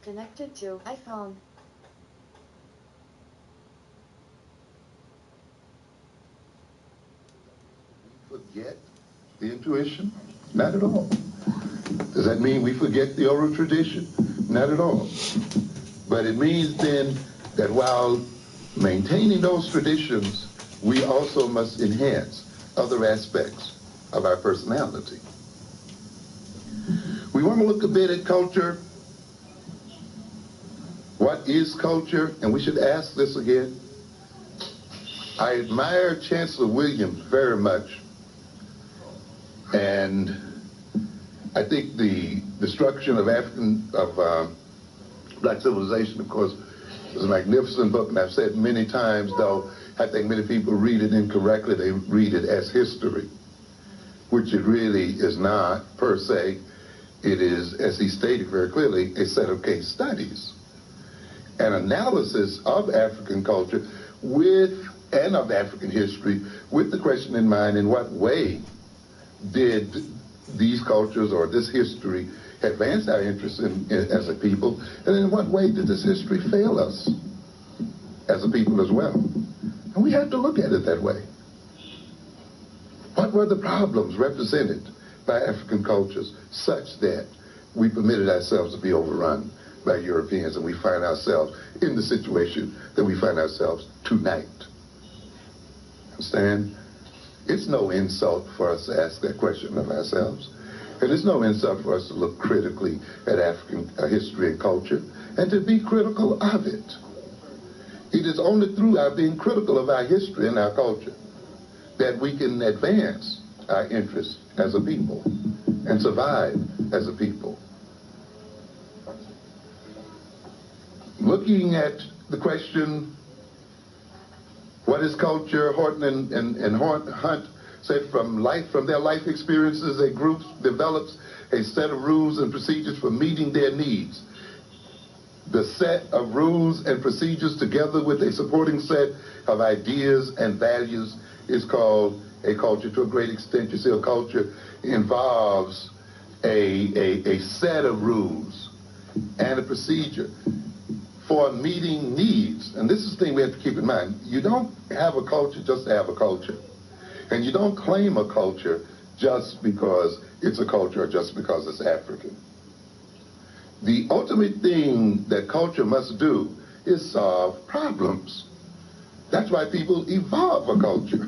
Connected to iPhone. Forget the intuition? Not at all. Does that mean we forget the oral tradition? Not at all. But it means then that while maintaining those traditions, we also must enhance other aspects of our personality. We want to look a bit at culture. What is culture? And we should ask this again. I admire Chancellor Williams very much. And I think the destruction of black civilization, of course, is a magnificent book, and I've said many times, though I think many people read it incorrectly, they read it as history, which it really is not, per se. It is, as he stated very clearly, a set of case studies, an analysis of African culture and of African history with the question in mind, in what way did these cultures or this history advance our interests as a people, and in what way did this history fail us as a people as well? And we have to look at it that way. What were the problems represented by African cultures such that we permitted ourselves to be overrun by Europeans and we find ourselves in the situation that we find ourselves tonight? Understand? It's no insult for us to ask that question of ourselves. And it's no insult for us to look critically at African history and culture and to be critical of it. It is only through our being critical of our history and our culture that we can advance our interests as a people and survive as a people. Looking at the question, what is culture? Horton and Hunt said from their life experiences, a group develops a set of rules and procedures for meeting their needs. The set of rules and procedures, together with a supporting set of ideas and values, is called a culture. To a great extent, you see, a culture involves a set of rules and a procedure for meeting needs. And this is the thing we have to keep in mind. You don't have a culture just to have a culture. And you don't claim a culture just because it's a culture or just because it's African. The ultimate thing that culture must do is solve problems. That's why people evolve a culture.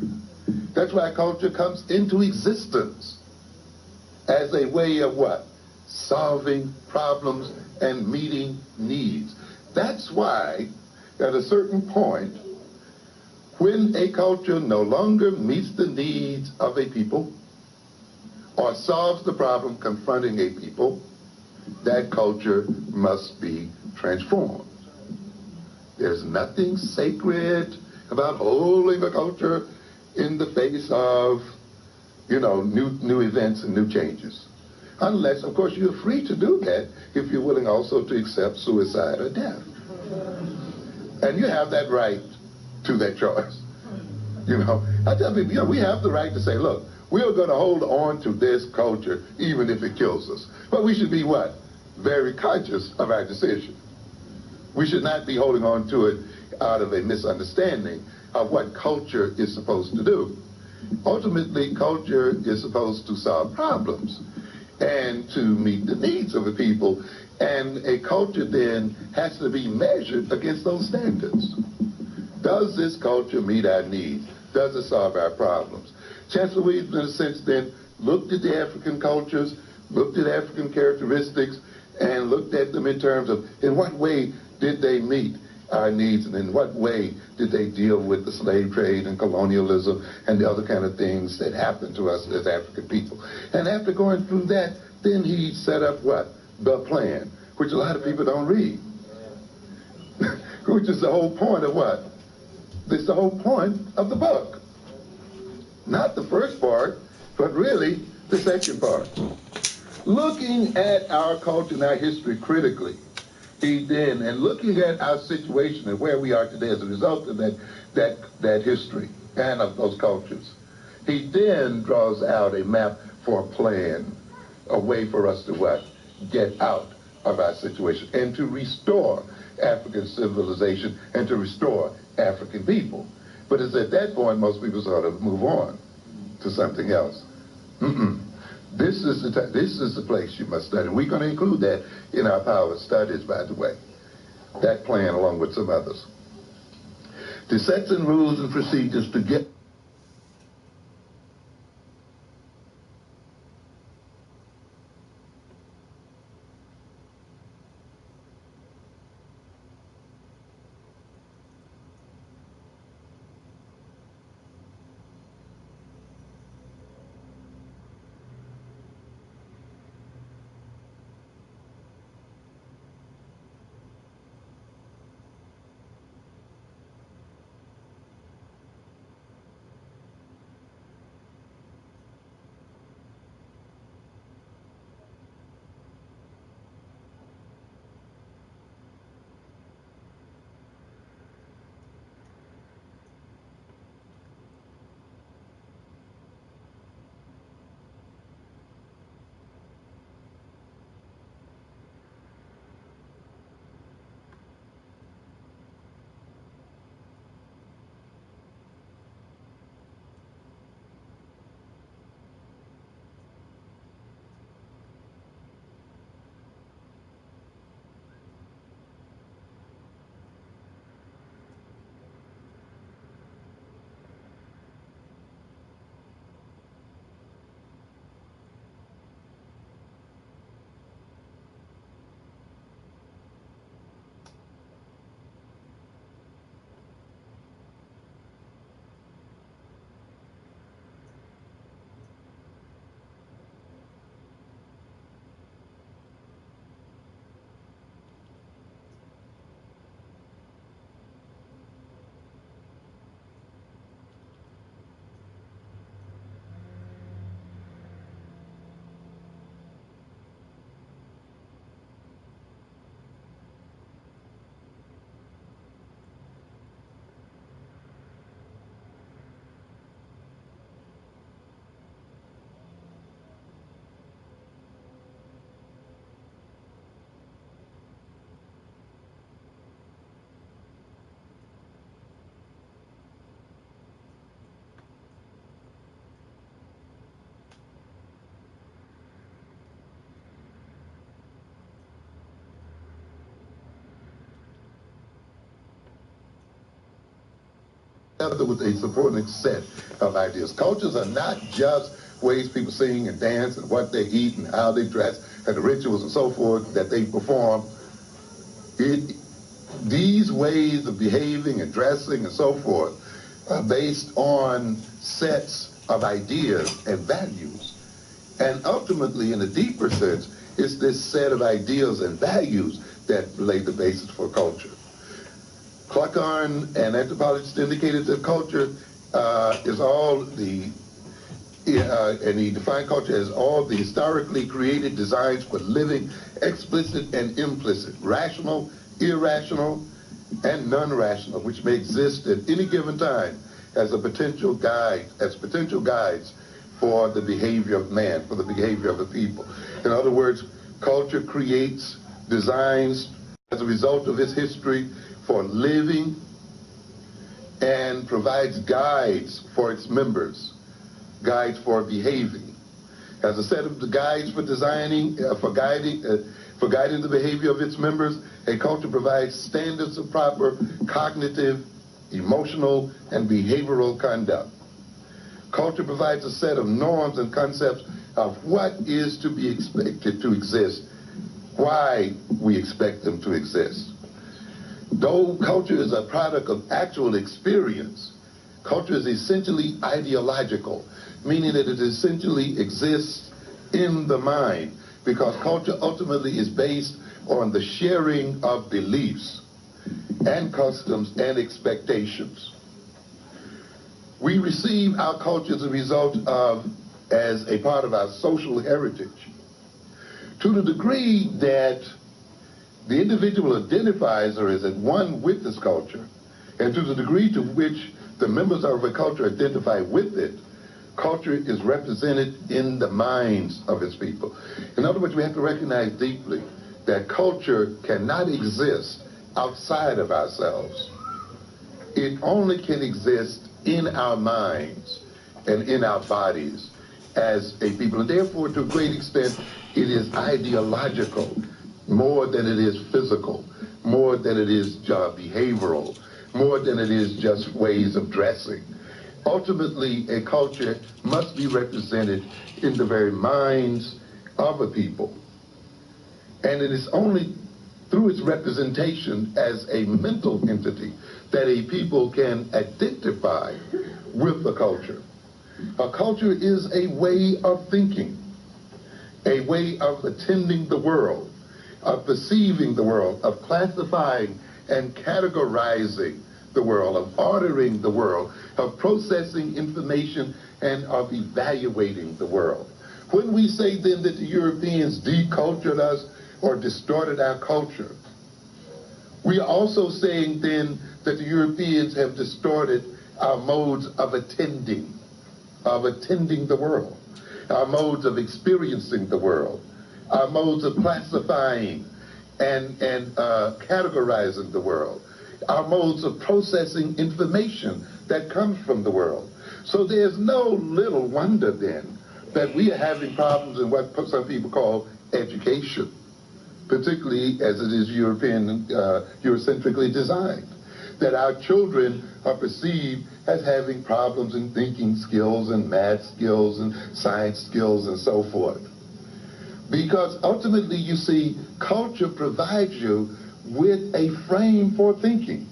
That's why culture comes into existence as a way of what? Solving problems and meeting needs. That's why, at a certain point, when a culture no longer meets the needs of a people or solves the problem confronting a people, that culture must be transformed. There's nothing sacred about holding a culture in the face of, new events and new changes. Unless, of course, you're free to do that if you're willing also to accept suicide or death. And you have that right to that choice. I tell people, we have the right to say, look, we're going to hold on to this culture even if it kills us. But we should be what? Very conscious of our decision. We should not be holding on to it out of a misunderstanding of what culture is supposed to do. Ultimately, culture is supposed to solve problems and to meet the needs of the people. And a culture then has to be measured against those standards. Does this culture meet our needs? Does it solve our problems? Chancellor Williams, in a sense, then looked at the African cultures, looked at African characteristics, and looked at them in terms of in what way did they meet our needs, and in what way did they deal with the slave trade and colonialism and the other kind of things that happened to us as African people. And after going through that, then he set up what? The plan, which a lot of people don't read. Which is the whole point of what? It's the whole point of the book. Not the first part, but really the second part. Looking at our culture and our history critically, and looking at our situation and where we are today as a result of that history and of those cultures, he then draws out a map for a plan, a way for us to what? Get out of our situation and to restore African civilization and to restore African people. But it's at that point most people sort of move on to something else. This is the place you must study. We're going to include that in our Power Studies, by the way. That plan along with some others. The sets and rules and procedures to get with a supporting set of ideas. Cultures are not just ways people sing and dance and what they eat and how they dress and the rituals and so forth that they perform. These ways of behaving and dressing and so forth are based on sets of ideas and values. And ultimately, in a deeper sense, it's this set of ideas and values that lay the basis for culture. Kluckern and anthropologists indicated that culture is all the, and he defined culture as all the historically created designs for living, explicit and implicit, rational, irrational, and non-rational, which may exist at any given time as a potential guide, as potential guides for the behavior of man, for the behavior of the people. In other words, culture creates designs as a result of its history for living and provides guides for its members, guides for behaving. As a set of the guides for designing, for guiding the behavior of its members, a culture provides standards of proper cognitive, emotional, and behavioral conduct. Culture provides a set of norms and concepts of what is to be expected to exist, why we expect them to exist. Though culture is a product of actual experience, culture is essentially ideological, meaning that it essentially exists in the mind, because culture ultimately is based on the sharing of beliefs and customs and expectations. We receive our culture as a result of, as a part of our social heritage. To the degree that the individual identifies or is at one with this culture, and to the degree to which the members of a culture identify with it, culture is represented in the minds of its people. In other words, we have to recognize deeply that culture cannot exist outside of ourselves. It only can exist in our minds and in our bodies as a people. And therefore, to a great extent, it is ideological more than it is physical, more than it is behavioral, more than it is just ways of dressing. Ultimately, a culture must be represented in the very minds of a people. And it is only through its representation as a mental entity that a people can identify with the culture. A culture is a way of thinking, a way of attending the world, of perceiving the world, of classifying and categorizing the world, of ordering the world, of processing information, and of evaluating the world. When we say then that the Europeans decultured us or distorted our culture, we are also saying then that the Europeans have distorted our modes of attending the world, our modes of experiencing the world, our modes of classifying and categorizing the world, our modes of processing information that comes from the world. So there's no little wonder then that we are having problems in what some people call education, particularly as it is Eurocentrically designed, that our children are perceived as having problems in thinking skills and math skills and science skills and so forth. Because ultimately, you see, culture provides you with a frame for thinking.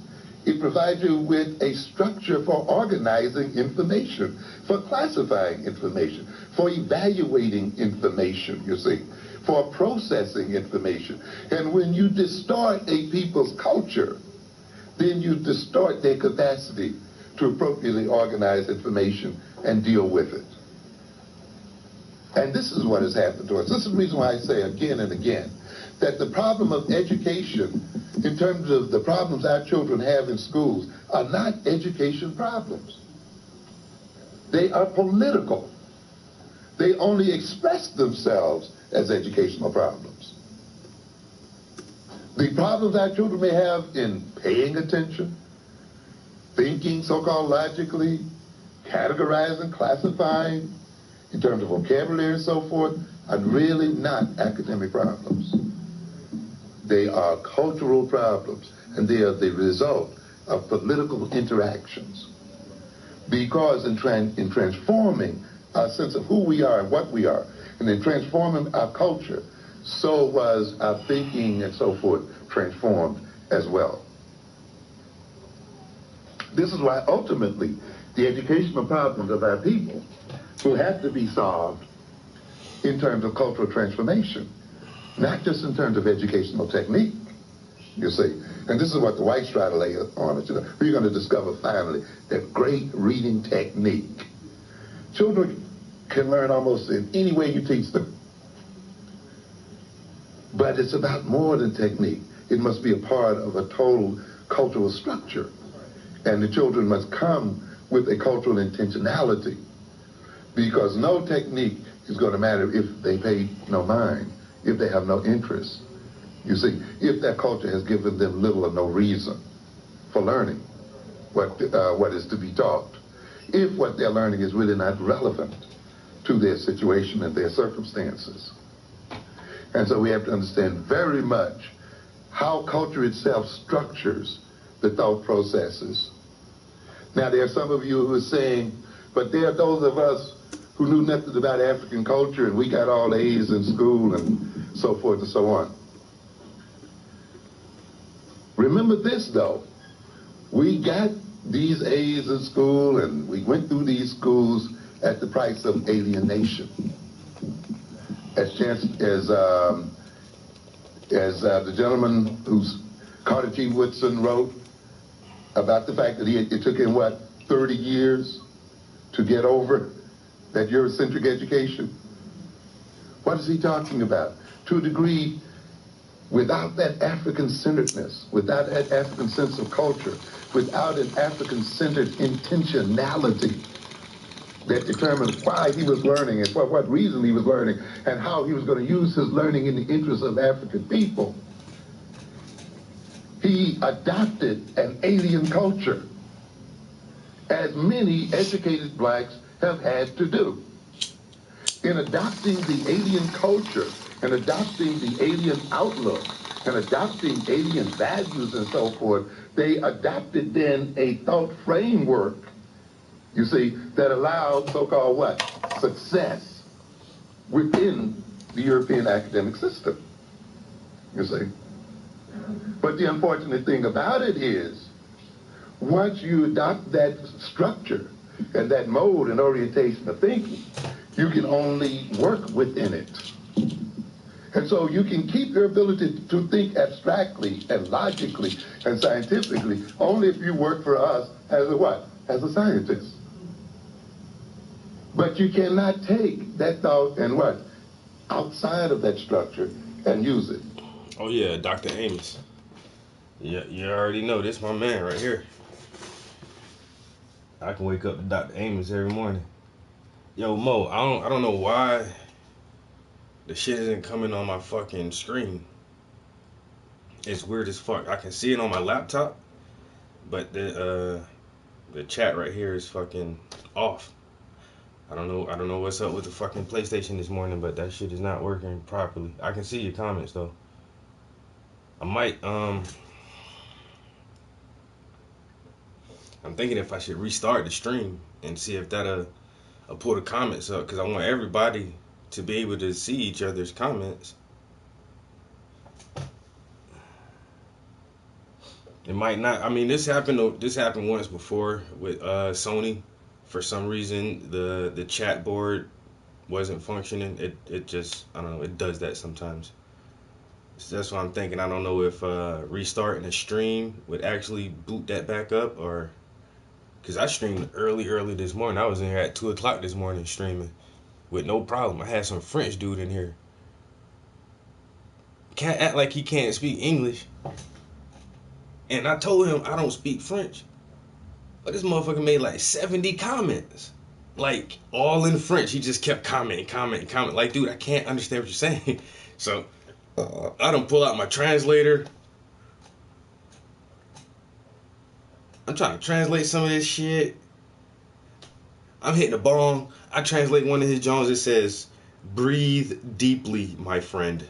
It provides you with a structure for organizing information, for classifying information, for evaluating information, you see, for processing information. And when you distort a people's culture, then you distort their capacity to appropriately organize information and deal with it. And this is what has happened to us. This is the reason why I say again and again that the problem of education, in terms of the problems our children have in schools, are not education problems. They are political. They only express themselves as educational problems. The problems our children may have in paying attention, thinking so-called logically, categorizing, classifying, in terms of vocabulary and so forth, are really not academic problems. They are cultural problems, and they are the result of political interactions. Because in transforming our sense of who we are and what we are, and in transforming our culture, so was our thinking and so forth transformed as well. This is why ultimately the educational problems of our people will have to be solved in terms of cultural transformation, not just in terms of educational technique, you see. And this is what the whites try to lay on us. We're going to discover finally that great reading technique. Children can learn almost in any way you teach them. But it's about more than technique. It must be a part of a total cultural structure. And the children must come with a cultural intentionality, because no technique is going to matter if they pay no mind, if they have no interest. You see, if that culture has given them little or no reason for learning what is to be taught, if what they're learning is really not relevant to their situation and their circumstances. And so we have to understand very much how culture itself structures the thought processes. Now, there are some of you who are saying, but there are those of us who knew nothing about African culture and we got all A's in school and so forth and so on. Remember this, though. We got these A's in school and we went through these schools at the price of alienation. As the gentleman who's Carter G. Woodson wrote about the fact that it took him, 30 years to get over that Eurocentric education? What is he talking about? To a degree, without that African-centeredness, without that African sense of culture, without an African-centered intentionality, that determined why he was learning and for what reason he was learning and how he was going to use his learning in the interest of African people. He adopted an alien culture, as many educated blacks have had to do. In adopting the alien culture and adopting the alien outlook and adopting alien values and so forth, they adopted then a thought framework, you see, that allowed so-called what? Success within the European academic system, you see. But the unfortunate thing about it is, once you adopt that structure and that mode and orientation of thinking, you can only work within it. And so you can keep your ability to think abstractly and logically and scientifically only if you work for us as a what? As a scientist. But you cannot take that thought and what? Outside of that structure and use it. Oh yeah, Dr. Amos. Yeah, you already know this my man right here. I can wake up to Dr. Amos every morning. Yo, Mo, I don't know why the shit isn't coming on my fucking screen. It's weird as fuck. I can see it on my laptop, but the chat right here is fucking off. I don't know what's up with the fucking PlayStation this morning, but that shit is not working properly. I can see your comments though. I might I'm thinking if I should restart the stream and see if that'll pull the comments up, because I want everybody to be able to see each other's comments. It might not. I mean, this happened once before with Sony. For some reason, the chat board wasn't functioning. It just, I don't know, it does that sometimes. So that's what I'm thinking. I don't know if restarting a stream would actually boot that back up, or because I streamed early this morning. I was in here at 2 o'clock this morning streaming with no problem. I had some French dude in here. Can't act like he can't speak English. And I told him I don't speak French. But this motherfucker made like 70 comments. Like, all in French. He just kept commenting. Like, dude, I can't understand what you're saying. So, I done pull out my translator. I'm trying to translate some of this shit. I'm hitting a bong. I translate one of his Jones that says, "Breathe deeply, my friend."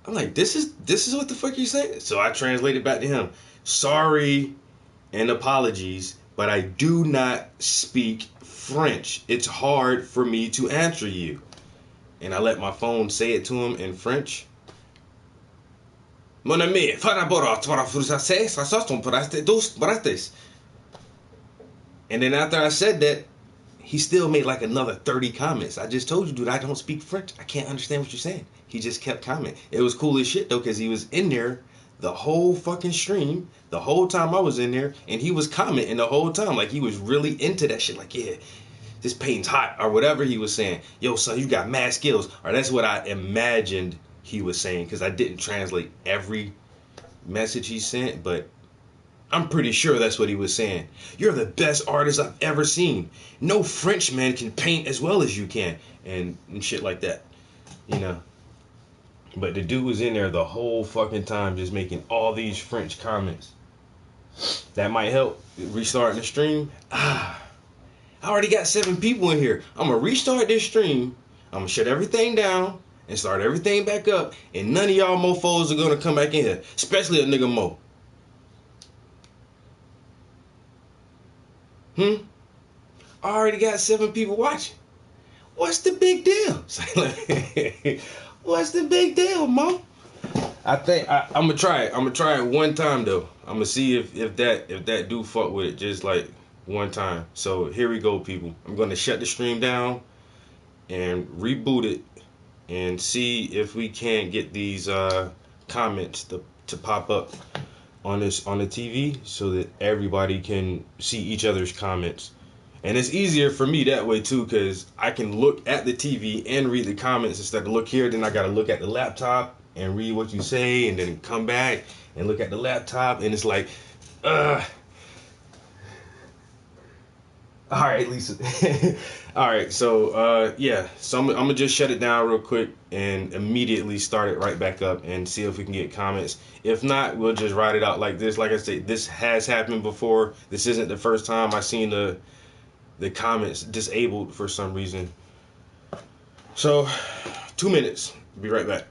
I'm like, this is what the fuck you saying? So I translated back to him. Sorry and apologies, but I do not speak French. It's hard for me to answer you. And I let my phone say it to him in French. Mon ami, and then after I said that, he still made like another 30 comments. I just told you, dude, I don't speak French. I can't understand what you're saying. He just kept commenting. It was cool as shit, though, because he was in there the whole fucking stream, the whole time I was in there, and he was commenting the whole time. Like, he was really into that shit. Like, yeah, this pain's hot, or whatever he was saying. Yo, son, you got mad skills. Or that's what I imagined he was saying, because I didn't translate every message he sent, but I'm pretty sure that's what he was saying. You're the best artist I've ever seen. No Frenchman can paint as well as you can. And shit like that, you know. But the dude was in there the whole fucking time just making all these French comments. That might help restarting the stream. I already got 7 people in here. I'm going to restart this stream. I'm going to shut everything down and start everything back up. And none of y'all mofos are going to come back in here. Especially a nigga Mo. I already got 7 people watching. What's the big deal? What's the big deal, Mo? I think I'm gonna try it. I'm gonna try it one time though. I'm gonna see if that do fuck with it just like one time. So here we go, people. I'm gonna shut the stream down and reboot it and see if we can get these comments to pop up on the TV so that everybody can see each other's comments. And it's easier for me that way too, because I can look at the TV and read the comments instead of look here. Then I gotta look at the laptop and read what you say, and then come back and look at the laptop, and it's like, All right, Lisa. All right, so yeah, so I'm gonna just shut it down real quick and immediately start it right back up and see if we can get comments. If not, we'll just ride it out like this. Like I said, this has happened before. This isn't the first time I've seen the comments disabled for some reason. So, 2 minutes. Be right back.